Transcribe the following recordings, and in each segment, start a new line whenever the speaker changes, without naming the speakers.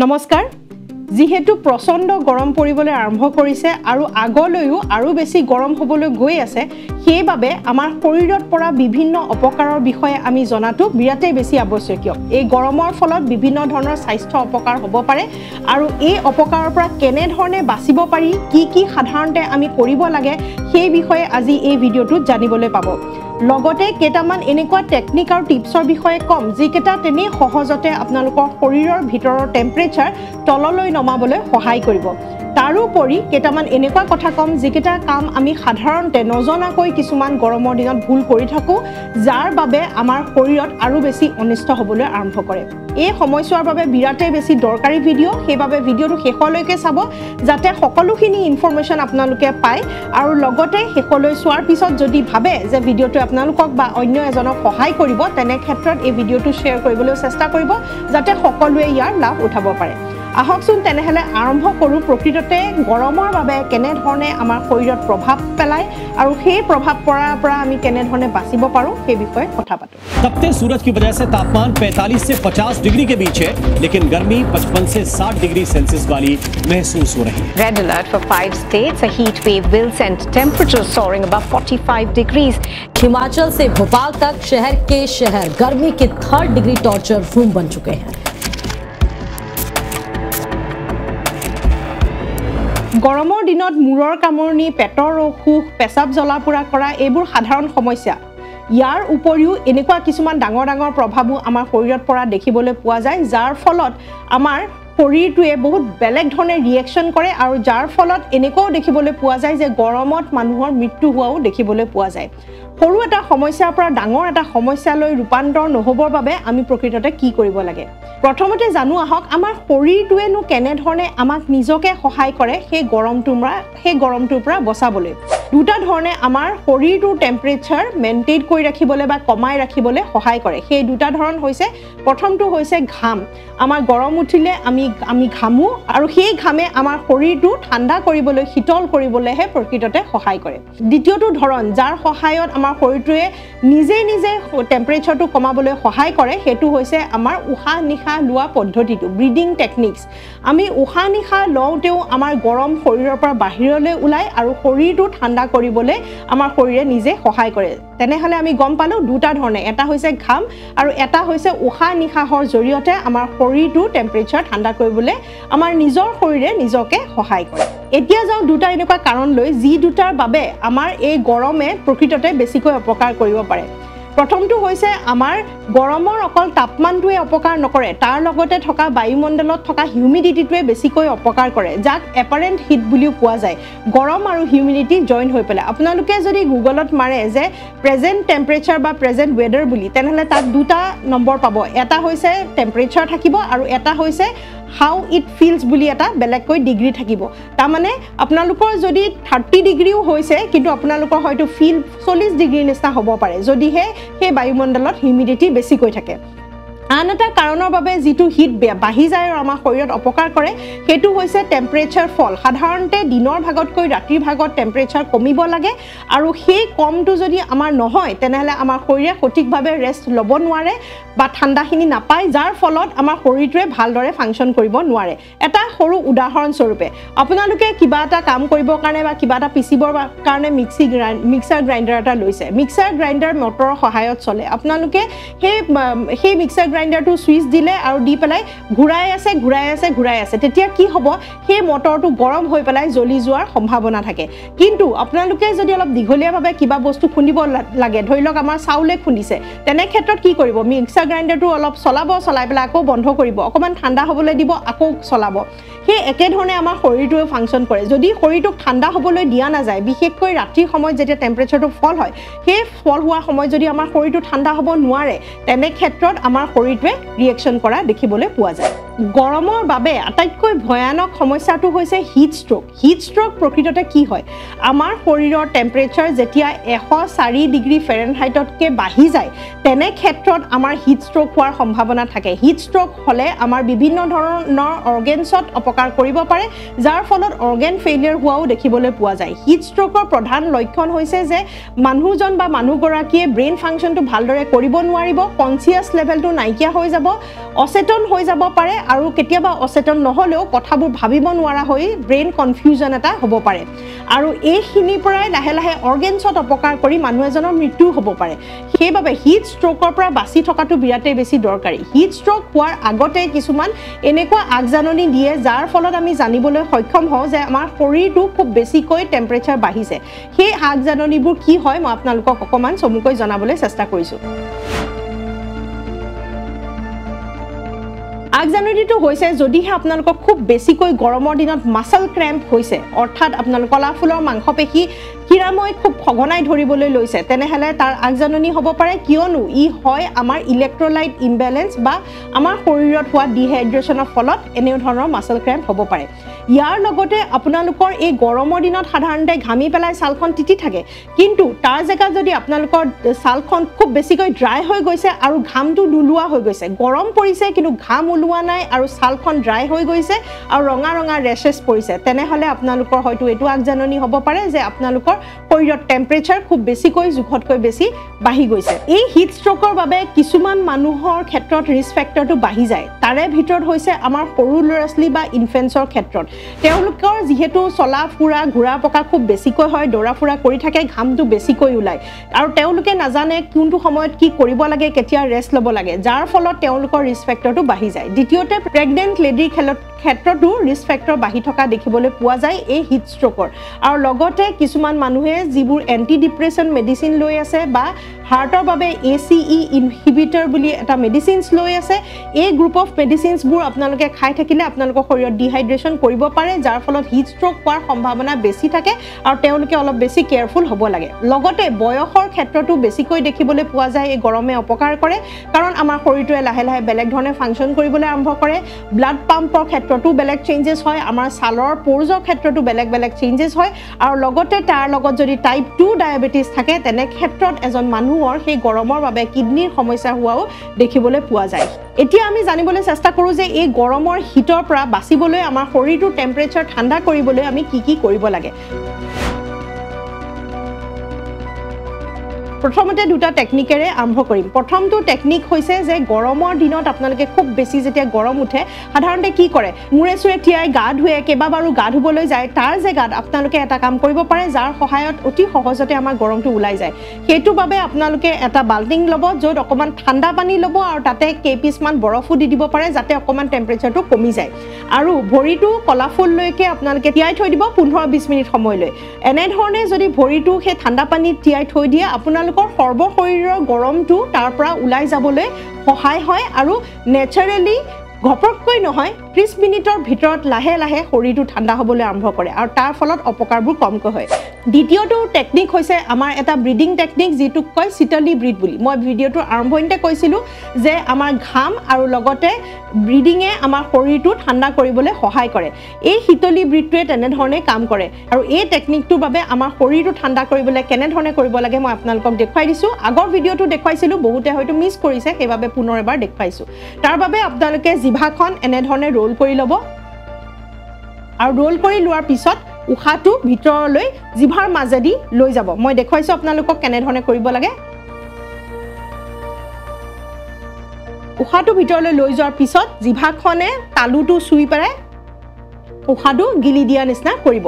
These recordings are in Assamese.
নমস্কাৰ যেহেতু প্ৰচণ্ড গৰম পৰিবলৈ আৰম্ভ কৰিছে আৰু আগলৈও আৰু বেছি গৰম হ'বলৈ গৈ আছে সেইবাবে আমাৰ শৰীৰত পৰা বিভিন্ন অপকাৰৰ বিষয়ে আমি জনাটো বিৰাটেই বেছি আৱশ্যকীয় এই গৰমৰ ফলত বিভিন্ন ধৰণৰ স্বাস্থ্য অপকাৰ হ'ব পাৰে আৰু এই অপকাৰৰ পৰা কেনে ধৰণে বাচিব পাৰি কি সাধাৰণতে আমি কৰিব লাগে সেই বিষয়ে আজি এই ভিডিঅ'টোত জানিবলৈ পাব লগতে কেইটামান এনেকুৱা টেকনিক আৰু টিপছৰ বিষয়ে কম যিকেইটা তেনে সহজতে আপোনালোকৰ শৰীৰৰ ভিতৰৰ টেম্পাৰেচাৰ তললৈ নমাবলৈ সহায় কৰিব তাৰোপৰি কেইটামান এনেকুৱা কথা কম যিকেইটা কাম আমি সাধাৰণতে নজনাকৈ কিছুমান গৰমৰ দিনত ভুল কৰি থাকো যাৰ বাবে আমাৰ শৰীৰত আৰু বেছি অনিষ্ট হ'বলৈ আৰম্ভ কৰে এই সময়ছোৱাৰ বাবে বিৰাটেই বেছি দৰকাৰী ভিডিঅ' সেইবাবে ভিডিঅ'টো শেষলৈকে চাব যাতে সকলোখিনি ইনফৰমেশ্যন আপোনালোকে পায় আৰু লগতে শেষলৈ চোৱাৰ পিছত যদি ভাবে যে ভিডিঅ'টো আপোনালোকক বা অন্য এজনক সহায় কৰিব তেনে ক্ষেত্ৰত এই ভিডিঅ'টো শ্বেয়াৰ কৰিবলৈ চেষ্টা কৰিব যাতে সকলোৱে ইয়াৰ লাভ উঠাব পাৰে আহকচোন তেনেহলে আৰম্ভ কৰো প্ৰকৃততে গৰমৰ বাবে কেনে ধৰণে আমাৰ শৰীৰত প্ৰভাৱ পেলায় আৰু সেই প্ৰভাৱ পৰাৰ পৰা আমি কেনে ধৰণে বাচিব পাৰো সেই বিষয়ে কথা পাতো
तपते सूरज की वजह से तापमान 45 से 50 डिग्री के बीच है लेकिन गर्मी 55 से 60 डिग्री सेल्सियस वाली महसूस हो रही है
Red alert for 5 states. A heat wave will send temperatures soaring above 45 degrees.
Himachal से भोपाल तक शहर के शहर गर्मी के 3rd डिग्री टॉर्चर रूम बन चुके हैं
গৰমৰ দিনত মূৰৰ কামৰণি পেটৰ অসুখ পেচাব জ্বলা-পোৰা কৰা এইবোৰ সাধাৰণ সমস্যা ইয়াৰ উপৰিও এনেকুৱা কিছুমান ডাঙৰ ডাঙৰ প্ৰভাৱো আমাৰ শৰীৰত পৰা দেখিবলৈ পোৱা যায় যাৰ ফলত আমাৰ শৰীৰটোৱে বহুত বেলেগ ধৰণে ৰিয়েকশ্যন কৰে আৰু যাৰ ফলত এনেকুৱাও দেখিবলৈ পোৱা যায় যে গৰমত মানুহৰ মৃত্যু হোৱাও দেখিবলৈ পোৱা যায় সৰু এটা সমস্যাৰ পৰা ডাঙৰ এটা সমস্যালৈ ৰূপান্তৰ নহবৰ বাবে আমি প্ৰকৃততে কি কৰিব লাগে প্ৰথমতে জানো আহক আমাৰ শৰীৰটোৱেনো কেনে ধৰণে আমাক নিজকে সহায় কৰে সেই গৰমটোৰ পৰা বচাবলৈ দুটা ধৰণে আমাৰ শৰীৰটোৰ টেম্পাৰেচাৰ মেইনটেইন কৰি ৰাখিবলৈ বা কমাই ৰাখিবলৈ সহায় কৰে সেই দুটা ধৰণ হৈছে প্ৰথমটো হৈছে ঘাম আমাৰ গৰম উঠিলে আমি ঘামো আৰু সেই ঘামে আমাৰ শৰীৰটো ঠাণ্ডা কৰিবলৈ শীতল কৰিবলৈহে প্ৰকৃততে সহায় কৰে দ্বিতীয়টো ধৰণ যাৰ সহায়ত আমাৰ শৰীৰটোৱে নিজে টেম্পাৰেচাৰটো কমাবলৈ সহায় কৰে সেইটো হৈছে আমাৰ উশাহ নিশাহ লোৱা পদ্ধতিটো ব্ৰিডিং টেকনিক্স আমি উশাহ নিশাহ লওঁতেও আমাৰ গৰম শৰীৰৰ পৰা বাহিৰলৈ ওলায় আৰু শৰীৰটো ঠাণ্ডা কৰিবলৈ আমাৰ শৰীৰে নিজে সহায় কৰে তেনেহলে আমি গম পালো দুটা ধৰণে এটা হৈছে ঘাম আৰু এটা হৈছে উশাহ নিশাহৰ জৰিয়তে আমাৰ শৰীৰটো টেম্পাৰেচাৰ ঠাণ্ডা কৰিবলৈ আমাৰ নিজৰ শৰীৰে নিজকে সহায় কৰে এতিয়া যাও দুটা এনেকুৱা কাৰণ লৈ যি দুটাৰ বাবে আমাৰ এই গৰমে প্ৰকৃততে বেছিকৈ অপকাৰ কৰিব পাৰে প্ৰথমটো হৈছে আমাৰ গৰমৰ অকল তাপমানটোৱে অপকাৰ নকৰে তাৰ লগতে থকা বায়ুমণ্ডলত থকা হিউমিডিটিটোৱে বেছিকৈ অপকাৰ কৰে যাক এপাৰেন্ট হিট বুলিও কোৱা যায় গৰম আৰু হিউমিডিটি জয়েন হৈ পেলাই আপোনালোকে যদি গুগলত মাৰে যে প্ৰেজেন্ট টেম্পাৰেচাৰ বা প্ৰেজেন্ট ওয়েদাৰ বুলি তেনেহলে তাত দুটা নম্বৰ পাব এটা হৈছে টেম্পাৰেচাৰ থাকিব আৰু এটা হৈছে how it feels বুলি এটা বেলেগকৈ ডিগ্ৰী থাকিব তাৰ মানে আপোনালোকৰ যদি 30 ডিগ্ৰীও হৈছে কিন্তু আপোনালোকৰ হয়তো ফিল 40 ডিগ্ৰী নিচিনা হ'ব পাৰে যদিহে সেই বায়ুমণ্ডলত হিউমিডিটি বেছিকৈ থাকে আন এটা কাৰণৰ বাবে যিটো হিট বাঢ়ি যায় আৰু আমাৰ শৰীৰত অপকাৰ কৰে সেইটো হৈছে টেম্পাৰেচাৰ ফল সাধাৰণতে দিনৰ ভাগতকৈ ৰাতিৰ ভাগত টেম্পাৰেচাৰ কমিব লাগে আৰু সেই কমটো যদি আমাৰ নহয় তেনেহলে আমাৰ শৰীৰে সঠিকভাৱে ৰেষ্ট ল'ব নোৱাৰে বা ঠাণ্ডাখিনি নাপায় যাৰ ফলত আমাৰ শৰীৰটোৱে ভালদৰে ফাংচন কৰিব নোৱাৰে এটা সৰু উদাহৰণ স্বৰূপে আপোনালোকে কিবা এটা কাম কৰিবৰ কাৰণে বা কিবা এটা পিচিবৰ কাৰণে মিক্সাৰ গ্ৰাইণ্ডাৰ এটা লৈছে মিক্সাৰ গ্ৰাইণ্ডাৰ মটৰৰ সহায়ত চলে আপোনালোকে সেই মিক্সাৰ গ্ৰাইণ্ডাৰটো সুইচ দিলে আৰু দি পেলাই ঘূৰাই আছে তেতিয়া কি হ'ব সেই মটৰটো গৰম হৈ পেলাই জ্বলি যোৱাৰ সম্ভাৱনা থাকে কিন্তু আপোনালোকে যদি অলপ দীঘলীয়াভাৱে কিবা বস্তু খুন্দিব লাগে ধৰি লওক আমাৰ চাউলে খুন্দিছে তেনে ক্ষেত্ৰত কি কৰিব মিক্সাৰ গ্ৰাইণ্ডাৰটো অলপ চলাই পেলাই আকৌ বন্ধ কৰিব অকমান ঠাণ্ডা হ'বলৈ দিব আকৌ চলাব সেই একে ধৰণে আমাৰ শৰীৰটোৱে ফাংচন কৰে যদি শৰীৰটোক ঠাণ্ডা হ'বলৈ দিয়া নাযায় বিশেষকৈ ৰাতিৰ সময়ত যেতিয়া টেম্পাৰেচাৰটো ফল হয় সেই ফল হোৱা সময়ত যদি আমাৰ শৰীৰটো ঠাণ্ডা হ'ব নোৱাৰে তেনে ক্ষেত্ৰত আমাৰ শৰীৰটোৱে ৰিয়েকশ্যন কৰা দেখিবলৈ পোৱা যায় গৰমৰ বাবে আটাইতকৈ ভয়ানক সমস্যাটো হৈছে হিট ষ্ট্ৰোক প্ৰকৃততে কি হয় আমাৰ শৰীৰৰ টেম্পাৰেচাৰ যেতিয়া 104 ডিগ্ৰী ফাৰেনহাইটতকৈ বাঢ়ি যায় তেনে ক্ষেত্ৰত আমাৰ হিট ষ্ট্ৰোক হোৱাৰ সম্ভাৱনা থাকে হিট ষ্ট্ৰোক হলে আমাৰ বিভিন্ন ধৰণৰ অৰ্গেনছত অপকাৰ কৰিব পাৰে যাৰ ফলত অৰ্গেন ফেইলিয়াৰ হোৱাও দেখিবলৈ পোৱা যায় হিট ষ্ট্ৰোকৰ প্ৰধান লক্ষণ হৈছে যে মানুহজন বা মানুহগৰাকীয়ে ব্ৰেইন ফাংচনটো ভালদৰে কৰিব নোৱাৰিব কনসিয়াস লেভেলটো নাইকিয়া হৈ যাব অচেতন হৈ যাব পাৰে আৰু কেতিয়াবা অচেতন নহলেও কথাবোৰ ভাবিব নোৱাৰা হৈ ব্ৰেইন কনফিউজন এটা হ'ব পাৰে আৰু এইখিনিৰ পৰাই লাহে লাহে অৰ্গেনছত অপকাৰ কৰি মানুহ এজনৰ মৃত্যু হ'ব পাৰে সেইবাবে হিট ষ্ট্ৰোকৰ পৰা বাচি থকাটো বিৰাটেই বেছি দৰকাৰী হিট ষ্ট্ৰোক হোৱাৰ আগতে কিছুমান এনেকুৱা আগজাননী দিয়ে যাৰ ফলত আমি জানিবলৈ সক্ষম হওঁ যে আমাৰ শৰীৰটো খুব বেছিকৈ টেম্পাৰেচাৰ বাঢ়িছে সেই আগজাননীবোৰ কি হয় মই আপোনালোকক অকমান চমুকৈ জনাবলৈ চেষ্টা কৰিছো আগজাননীটো হৈছে যদিহে আপোনালোকক খুব বেছিকৈ গৰমৰ দিনত মাসল ক্ৰেম্প হৈছে অৰ্থাৎ আপোনালোকৰ কলাফুলৰ মাংসপেশী কিৰাময় খুব সঘনাই ধৰিবলৈ লৈছে তেনেহলে তাৰ আগজাননী হ'ব পাৰে কিয়নো ই হয় আমাৰ ইলেক্ট্ৰোলাইট ইমবেলেন্স বা আমাৰ শৰীৰত হোৱা ডিহাইড্ৰেচনৰ ফলত এনে ধৰণৰ মাসল ক্ৰেম্প হ'ব পাৰে ইয়াৰ লগতে আপোনালোকৰ এই গৰমৰ দিনত সাধাৰণতে ঘামি পেলাই ছালখন তিতি থাকে কিন্তু তাৰ জেগাত যদি আপোনালোকৰ ছালখন খুব বেছিকৈ ড্ৰাই হৈ গৈছে আৰু ঘামটো নুলুৱা হৈ গৈছে গৰম পৰিছে কিন্তু ঘাম ওলোৱা নাই আৰু ছালখন ড্ৰাই হৈ গৈছে আৰু ৰঙা ৰঙা ৰেশেছ পৰিছে তেনেহলে আপোনালোকৰ হয়তো এটো আগজাননী হ'ব পাৰে যে আপোনালোকৰ শৰীৰৰ টেম্পাৰেচাৰ খুব বেছিকৈ জুখতকৈ বেছি বাঢ়ি গৈছে এই হিট ষ্ট্ৰোকৰ বাবে কিছুমান মানুহৰ ক্ষেত্ৰত ৰিস্ক ফেক্টৰটো বাঢ়ি যায় তাৰে ভিতৰত হৈছে আমাৰ সৰু ল'ৰা-ছোৱালী বা ইনফেন্টছৰ ক্ষেত্ৰত তেওঁলোকৰ যেহেতু চলা ফুৰা ঘুৰা পকা খুব বেছিকৈ হয় দৌৰা ফুৰা কৰি থাকে ঘামটো বেছিকৈ ওলায় আৰু তেওঁলোকে নাজানে কোনটো সময়ত কি কৰিব লাগে কেতিয়া ৰেষ্ট ল'ব লাগে যাৰ ফলত তেওঁলোকৰ ৰিস্ক ফেক্টৰটো বাঢ়ি যায় দ্বিতীয়তে প্ৰেগনেন্ট লেডিৰ ক্ষেত্ৰতো ৰিস্ক ফেক্টৰ বাঢ়ি থকা দেখিবলৈ পোৱা যায় এই হিট ষ্ট্ৰোকৰ আৰু লগতে কিছুমান মানুহে যিবোৰ এন্টি ডিপ্ৰেছন মেডিচিন লৈ আছে বা হাৰ্টৰ বাবে ACE ইনহিবিটৰ বুলি এটা মেডিচিনছ লৈ আছে এই গ্ৰুপ অফ মেডিচিনছবোৰ আপোনালোকে খাই থাকিলে আপোনালোকৰ শৰীৰত ডিহাইড্ৰেচন কৰিব পাৰে যাৰ ফলত হিট ষ্ট্ৰোক হোৱাৰ সম্ভাৱনা বেছি থাকে আৰু তেওঁলোকে অলপ বেছি কেয়াৰফুল হ'ব লাগে লগতে বয়সৰ ক্ষেত্ৰতো বেছিকৈ দেখিবলৈ পোৱা যায় এই গৰমে অপকাৰ কৰে কাৰণ আমাৰ শৰীৰটোৱে লাহে লাহে বেলেগ ধৰণে ফাংচন কৰিবলৈ আৰম্ভ কৰে ব্লাড পাম্পৰ ক্ষেত্ৰতো বেলেগ চেঞ্জেছ হয় আমাৰ ছালৰ পৰ্জৰ ক্ষেত্ৰতো বেলেগ বেলেগ চেঞ্জেছ হয় আৰু লগতে তাৰ লগত যদি টাইপ 2 ডায়াবেটিছ থাকে তেনে ক্ষেত্ৰত এজন মানুহৰ সেই গৰমৰ বাবে কিডনিৰ সমস্যা হোৱাও দেখিবলৈ পোৱা যায় এতিয়া আমি জানিবলৈ চেষ্টা কৰো যে এই গৰমৰ হিটৰ পৰা বাচিবলৈ আমাৰ শৰীৰটোৰ টেম্পাৰেচাৰ ঠাণ্ডা কৰিবলৈ আমি কি কি কৰিব লাগে প্ৰথমতে দুটা টেকনিকেৰে আৰম্ভ কৰিম প্ৰথমটো টেকনিক হৈছে যে গৰমৰ দিনত আপোনালোকে খুব বেছি যেতিয়া গৰম উঠে সাধাৰণতে কি কৰে মুৰে চুৰে তিয়াই গা ধুৱে কেইবাবাৰো গা ধুবলৈ যায় তাৰ জেগাত আপোনালোকে এটা কাম কৰিব পাৰে যাৰ সহায়ত অতি সহজতে আমাৰ গৰমটো ওলাই যায় সেইটো বাবে আপোনালোকে এটা বাল্টিং ল'ব য'ত অকমান ঠাণ্ডা পানী ল'ব আৰু তাতে কেইপিছমান বৰফো দি দিব পাৰে যাতে অকমান টেম্পাৰেচাৰটো কমি যায় আৰু ভৰিটো কলাফুললৈকে আপোনালোকে তিয়াই থৈ দিব 15-20 মিনিট সময়লৈ এনে ধৰণে যদি ভৰিটো সেই ঠাণ্ডা পানীত তিয়াই থৈ দিয়ে আপোনালোকৰ সৰ্ব শৰীৰৰ গৰমটো তাৰ পৰা ওলাই যাবলৈ সহায় হয় আৰু নেচাৰেলি ঘপককৈ নহয় 30 মিনিটৰ ভিতৰত লাহে লাহে শৰীৰটো ঠাণ্ডা হ'বলৈ আৰম্ভ কৰে আৰু তাৰ ফলত অপকাৰবোৰ কমকৈ হয় দ্বিতীয়টো টেকনিক হৈছে আমাৰ এটা ব্ৰিডিং টেকনিক যিটো কয় শীতলী ব্ৰিড বুলি মই ভিডিঅ'টোৰ আৰম্ভণিতে কৈছিলোঁ যে আমাৰ ঘাম আৰু লগতে ব্ৰিডিঙে আমাৰ শৰীৰটো ঠাণ্ডা কৰিবলৈ সহায় কৰে এই শীতলী ব্ৰিডটোৱে তেনেধৰণে কাম কৰে আৰু এই টেকনিকটোৰ বাবে আমাৰ শৰীৰটো ঠাণ্ডা কৰিবলৈ কেনেধৰণে কৰিব লাগে মই আপোনালোকক দেখুৱাই দিছোঁ আগৰ ভিডিঅ'টো দেখুৱাইছিলোঁ বহুতে হয়তো মিছ কৰিছে সেইবাবে পুনৰ এবাৰ দেখুৱাইছোঁ তাৰ বাবে আপোনালোকে জিভাখন এনেধৰণে ৰোল কৰি ল'ব আৰু ৰোল কৰি লোৱাৰ পিছত উশাহটো ভিতৰলৈ জিভাৰ মাজেদি লৈ যাব মই দেখুৱাইছোঁ আপোনালোকক কেনেধৰণে কৰিব লাগে উশাহটো ভিতৰলৈ লৈ যোৱাৰ পিছত জিভাখনে তালুটো চুই পেলাই উশাহটো গিলি দিয়া নিচিনা কৰিব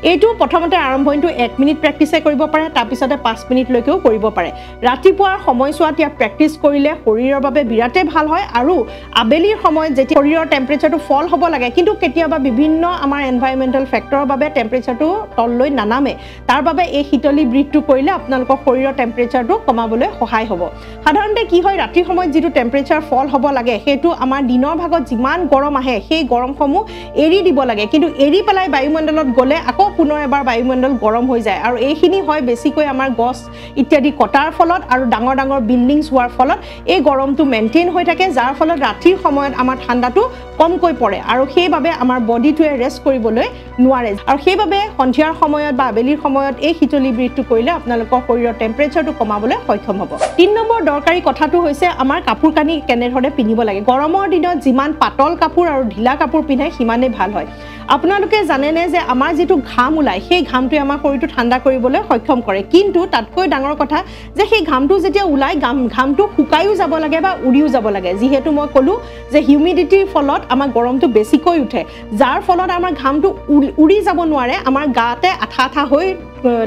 এইটো প্ৰথমতে আৰম্ভণিটো 1 মিনিট প্ৰেক্টিছে কৰিব পাৰে তাৰ পিছতে 5 মিনিটলৈকেও কৰিব পাৰে ৰাতিপুৱাৰ সময়ছোৱাত ইয়াক প্ৰেক্টিছ কৰিলে শৰীৰৰ বাবে বিৰাটেই ভাল হয় আৰু আবেলিৰ সময়ত যেতিয়া শৰীৰৰ টেম্পাৰেচাৰটো ফল হ'ব লাগে কিন্তু কেতিয়াবা বিভিন্ন আমাৰ এনভাইৰনমেন্টাল ফেক্টৰৰ বাবে টেম্পাৰেচাৰটো তললৈ নানামে তাৰ বাবে এই শীতলী ব্ৰিডটো কৰিলে আপোনালোকৰ শৰীৰৰ টেম্পাৰেচাৰটো কমাবলৈ সহায় হ'ব সাধাৰণতে কি হয় ৰাতিৰ সময়ত যিটো টেম্পাৰেচাৰ ফল হ'ব লাগে সেইটো আমাৰ দিনৰ ভাগত যিমান গৰম আহে সেই গৰমসমূহ এৰি দিব লাগে কিন্তু এৰি পেলাই বায়ুমণ্ডলত গলে আকৌ পুনৰ এবাৰ বায়ুমণ্ডল গৰম হৈ যায় আৰু এইখিনি হয় বেছিকৈ আমাৰ গছ ইত্যাদি কটাৰ ফলত আৰু ডাঙৰ ডাঙৰ বিল্ডিংছ হোৱাৰ ফলত এই গৰমটো মেইনটেইন হৈ থাকে যাৰ ফলত ৰাতিৰ সময়ত আমাৰ ঠাণ্ডাটো কমকৈ পৰে আৰু সেইবাবে আমাৰ বডিটোৱে ৰেষ্ট কৰিবলৈ নোৱাৰে আৰু সেইবাবে সন্ধিয়াৰ সময়ত বা আবেলিৰ সময়ত এই শীতলী ব্ৰিডটো কৰিলে আপোনালোকৰ শৰীৰৰ টেম্পাৰেচাৰটো কমাবলৈ সক্ষম হ'ব 3 নম্বৰ দৰকাৰী কথাটো হৈছে আমাৰ কাপোৰ কানি কেনেধৰণে পিন্ধিব লাগে গৰমৰ দিনত যিমান পাতল কাপোৰ আৰু ঢিলা কাপোৰ পিন্ধাই সিমানেই ভাল হয় আপোনালোকে জানেনে যে আমাৰ যেটো ঘাম ওলাই সেই ঘামটোৱে আমাৰ শৰীৰটো ঠাণ্ডা কৰিবলৈ সক্ষম কৰে কিন্তু তাতকৈ ডাঙৰ কথা যে সেই ঘামটো যেতিয়া ওলাই ঘামটো শুকাইও যাব লাগে বা উৰিও যাব লাগে যিহেতু মই ক'লো যে হিউমিডিটিৰ ফলত আমাৰ গৰমটো বেছিকৈ উঠে যাৰ ফলত আমাৰ ঘামটো উৰি যাব নোৱাৰে আমাৰ গাতে আঠা হৈ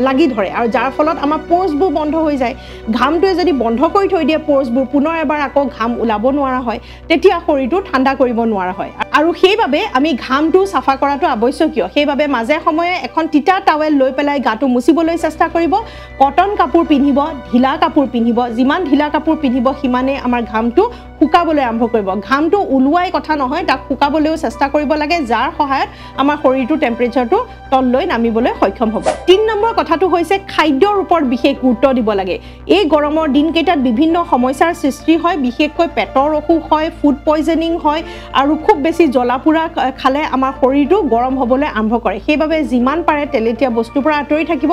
লাগি ধৰে আৰু যাৰ ফলত আমাৰ পোৰ্ছবোৰ বন্ধ হৈ যায় ঘামটোৱে যদি বন্ধ কৰি থৈ দিয়ে পোৰ্ছবোৰ পুনৰ এবাৰ আকৌ ঘাম ওলাব নোৱাৰা হয় তেতিয়া শৰীৰটো ঠাণ্ডা কৰিব নোৱাৰা হয় আৰু সেইবাবে আমি ঘামটো সাফা কৰাটো আৱশ্যকীয় সেইবাবে মাজে সময়ে এখন তিতা টাৱেল লৈ পেলাই গাটো মুছিবলৈ চেষ্টা কৰিব কটন কাপোৰ পিন্ধিব ঢিলা কাপোৰ পিন্ধিব যিমান ঢিলা কাপোৰ পিন্ধিব সিমানে আমাৰ ঘামটো শুকাবলৈ আৰম্ভ কৰিব ঘামটো ওলোৱাই কথা নহয় তাক শুকাবলৈও চেষ্টা কৰিব লাগে যাৰ সহায়ত আমাৰ শৰীৰটো টেম্পাৰেচাৰটো তললৈ নামিবলৈ সক্ষম হ'ব 3 নম্বৰ কথাটো হৈছে খাদ্যৰ ওপৰত বিশেষ গুৰুত্ব দিব লাগে এই গৰমৰ দিনকেইটাত বিভিন্ন সমস্যাৰ সৃষ্টি হয় বিশেষকৈ পেটৰ অসুখ হয় ফুড পয়জনিং হয় আৰু খুব বেছি জ্বলাপুৰা খালে আমাৰ শৰীৰটো গৰম হ'বলৈ আৰম্ভ কৰে সেইবাবে যিমান পাৰে তেলেতীয়া বস্তুৰ পৰা আঁতৰি থাকিব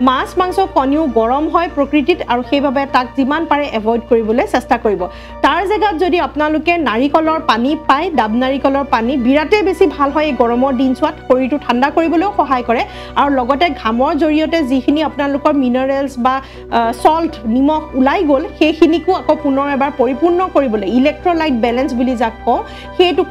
মাছ মাংস কণীও গৰম হয় প্ৰকৃতিত আৰু সেইবাবে তাক যিমান পাৰে এভয়েড কৰিবলৈ চেষ্টা কৰিব তাৰ জেগাত যদি আপোনালোকে নাৰিকলৰ পানী পায় ডাব নাৰিকলৰ পানী বিৰাটে বেছি ভাল হয় এই গৰমৰ দিনছোৱাত শৰীৰটো ঠাণ্ডা কৰিবলৈও সহায় কৰে আৰু লগতে ঘামৰ জৰিয়তে যিখিনি আপোনালোকৰ মিনাৰেলছ বা সল্ট নিমখ ওলাই গ'ল সেইখিনিকো আকৌ পুনৰ এবাৰ পৰিপূৰ্ণ কৰিবলৈ ইলেক্ট্ৰোলাইট বেলেন্স বুলি যাক কওঁ সেইটো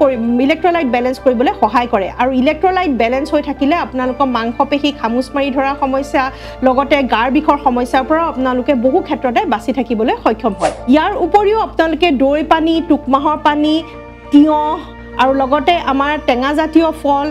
ইলেক্ট্ৰোলাইট বেলেন্স কৰিবলৈ সহায় কৰে আৰু ইলেক্ট্ৰোলাইট বেলেন্স হৈ থাকিলে আপোনালোকৰ মাংসপেশী খামুচ মাৰি ধৰা সমস্যা লগতে গাৰ বিষৰ সমস্যাৰ পৰা আপোনালোকে বহু ক্ষেত্ৰতে বাচি থাকিবলৈ সক্ষম হয় ইয়াৰ উপৰিও আপোনালোকে দৈ পানী টুকমাহৰ পানী তিয়হ আৰু লগতে আমাৰ টেঙা জাতীয় ফল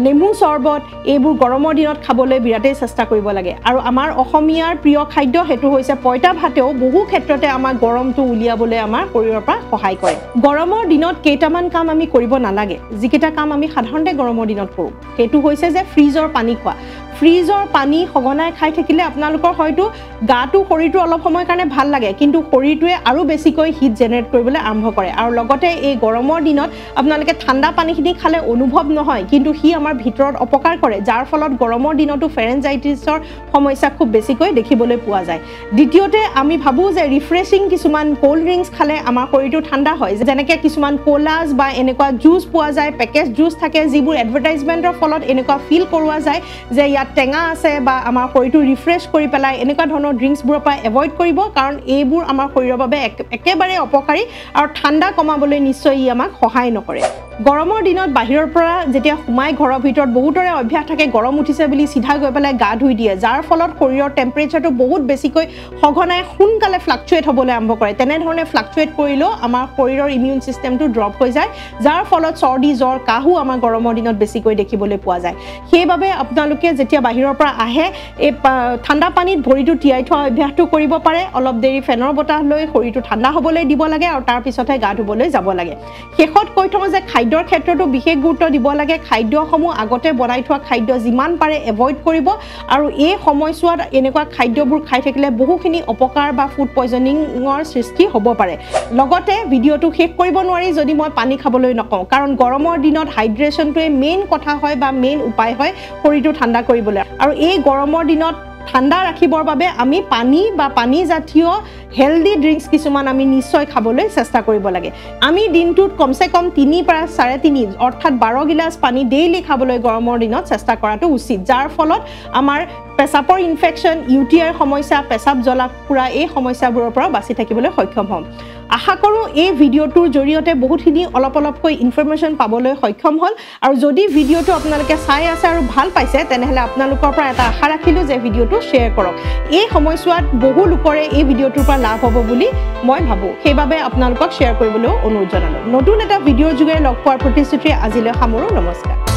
নেমু চৰবত এইবোৰ গৰমৰ দিনত খাবলৈ বিৰাটেই চেষ্টা কৰিব লাগে আৰু আমাৰ অসমীয়াৰ প্ৰিয় খাদ্য হেতু হৈছে পইতা ভাতেও বহু ক্ষেত্ৰতে আমাৰ গৰমটো উলিয়াবলৈ আমাৰ শৰীৰৰ পৰা সহায় কৰে গৰমৰ দিনত কেইটামান কাম আমি কৰিব নালাগে যিকেইটা কাম আমি সাধাৰণতে গৰমৰ দিনত কৰোঁ হেতু হৈছে যে ফ্ৰিজৰ পানী খোৱা ফ্ৰিজৰ পানী সঘনাই খাই থাকিলে আপোনালোকৰ হয়তো গাটো শৰীৰটো অলপ সময়ৰ কাৰণে ভাল লাগে কিন্তু শৰীৰটোৱে আৰু বেছিকৈ হিট জেনেৰেট কৰিবলৈ আৰম্ভ কৰে আৰু লগতে এই গৰমৰ দিনত আপোনালোকে ঠাণ্ডা পানীখিনি খালে অনুভৱ নহয় কিন্তু হি আমাৰ ভিতৰত অপকাৰ কৰে যাৰ ফলত গৰমৰ দিনতো ফেৰেনজাইটিছৰ সমস্যা খুব বেছিকৈ দেখিবলৈ পোৱা যায় দ্বিতীয়তে আমি ভাবো যে ৰিফ্ৰেছিং কিছুমান কোল্ড ড্ৰিংকস খালে আমাৰ শৰীৰটো ঠাণ্ডা হয় যেনেকৈ কিছুমান কোলাজ বা এনেকুৱা জুচ পোৱা যায় পেকেজ জুচ থাকে যিবোৰ এডভাৰটাইজমেণ্টৰ ফলত এনেকুৱা ফিল কৰোৱা যায় যে ইয়াত টেঙা আছে বা আমাৰ শৰীৰটো ৰিফ্ৰেছ কৰি পেলাই এনেকুৱা ধৰণৰ ড্ৰিংকছবোৰৰ পৰা এভয়েড কৰিব কাৰণ এইবোৰ আমাৰ শৰীৰৰ বাবে একেবাৰে অপকাৰী আৰু ঠাণ্ডা কমাবলৈ নিশ্চয় ই আমাক সহায় নকৰে গৰমৰ দিনত বাহিৰৰ পৰা যেতিয়া সোমাই ঘৰৰ ভিতৰত বহুতৰে অভ্যাস থাকে গৰম উঠিছে বুলি সিধা গৈ পেলাই গা ধুই দিয়ে যাৰ ফলত শৰীৰৰ টেম্পাৰেচাৰটো বহুত বেছিকৈ সঘনাই সোনকালে ফ্লাকচুৱেট হ'বলৈ আৰম্ভ কৰে তেনেধৰণে ফ্লাকচুৱেট কৰিলেও আমাৰ শৰীৰৰ ইমিউন চিষ্টেমটো ড্ৰপ হৈ যায় যাৰ ফলত চৰ্দি জ্বৰ কাহো আমাৰ গৰমৰ দিনত বেছিকৈ দেখিবলৈ পোৱা যায় সেইবাবে আপোনালোকে যেতিয়া বাহিৰৰ পৰা আহে এই ঠাণ্ডা পানীত ভৰিটো তিয়াই থোৱা অভ্যাসটো কৰিব পাৰে অলপ দেৰি ফেনৰ বতাহ লৈ শৰীৰটো ঠাণ্ডা হ'বলৈ দিব লাগে আৰু তাৰ পিছতহে গা ধুবলৈ যাব লাগে শেষত কৈ থওঁ যে খাদ্যৰ ক্ষেত্ৰতো বিশেষ গুৰুত্ব দিব লাগে খাদ্যসমূহ আগতে বনাই থোৱা খাদ্য যিমান পাৰে এভয়েড কৰিব আৰু এই সময়ছোৱাত এনেকুৱা খাদ্যবোৰ খাই থাকিলে বহুখিনি অপকাৰ বা ফুড পয়জনিঙৰ সৃষ্টি হ'ব পাৰে লগতে ভিডিঅ'টো শেষ কৰিব নোৱাৰি যদি মই পানী খাবলৈ নকওঁ কাৰণ গৰমৰ দিনত হাইড্ৰেশ্যনটোৱে মেইন কথা হয় বা মেইন উপায় হয় শৰীৰটো ঠাণ্ডা কৰিবলৈ আৰু এই গৰমৰ দিনত ঠাণ্ডা ৰাখিবৰ বাবে আমি পানী বা পানী জাতীয় হেলদি ড্ৰিংকস কিছুমান আমি নিশ্চয় খাবলৈ চেষ্টা কৰিব লাগে আমি দিনটোত কমসে কম 3 পৰা 3.5 অৰ্থাৎ 12 গিলাস পানী ডেইলি খাবলৈ গৰমৰ দিনত চেষ্টা কৰাটো উচিত যাৰ ফলত আমাৰ পেছাবৰ ইনফেকশন ইউটিআই সমস্যা পেছাব জ্বলা পুৰা এই সমস্যাবোৰৰ পৰা বাচি থাকিবলৈ সক্ষম হ'ম আশা কৰোঁ এই ভিডিঅ'টোৰ জৰিয়তে বহুতখিনি অলপকৈ ইনফৰমেশ্যন পাবলৈ সক্ষম হ'ল আৰু যদি ভিডিঅ'টো আপোনালোকে চাই আছে আৰু ভাল পাইছে তেনেহলে আপোনালোকৰ পৰা এটা আশা ৰাখিলোঁ যে ভিডিঅ'টো শ্বেয়াৰ কৰক এই সময়ছোৱাত বহু লোকৰে এই ভিডিঅ'টোৰ পৰা লাভ হ'ব বুলি মই ভাবোঁ সেইবাবে আপোনালোকক শ্বেয়াৰ কৰিবলৈ অনুৰোধ জনালোঁ নতুন এটা ভিডিঅ'ৰ যোগেৰে লগ পোৱাৰ প্ৰতিশ্ৰুতি আজিলৈ সামৰো নমস্কাৰ